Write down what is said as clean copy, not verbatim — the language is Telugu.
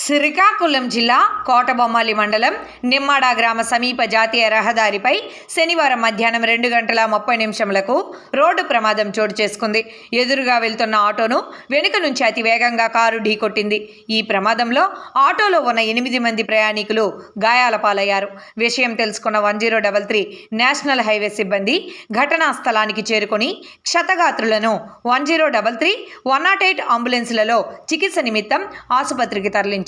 శ్రీకాకుళం జిల్లా కోటబొమ్మాలి మండలం నిమ్మాడ గ్రామ సమీప జాతీయ రహదారిపై శనివారం మధ్యాహ్నం 2:30 రోడ్డు ప్రమాదం చోటు చేసుకుంది. ఎదురుగా వెళ్తున్న ఆటోను వెనుక నుంచి అతి వేగంగా కారు ఢీకొట్టింది. ఈ ప్రమాదంలో ఆటోలో ఉన్న 8 మంది ప్రయాణికులు గాయాల పాలయ్యారు. విషయం తెలుసుకున్న 1033 నేషనల్ హైవే సిబ్బంది ఘటనా స్థలానికి చేరుకొని క్షతగాత్రులను 1033, 108 అంబులెన్స్లలో చికిత్స నిమిత్తం ఆసుపత్రికి తరలించారు.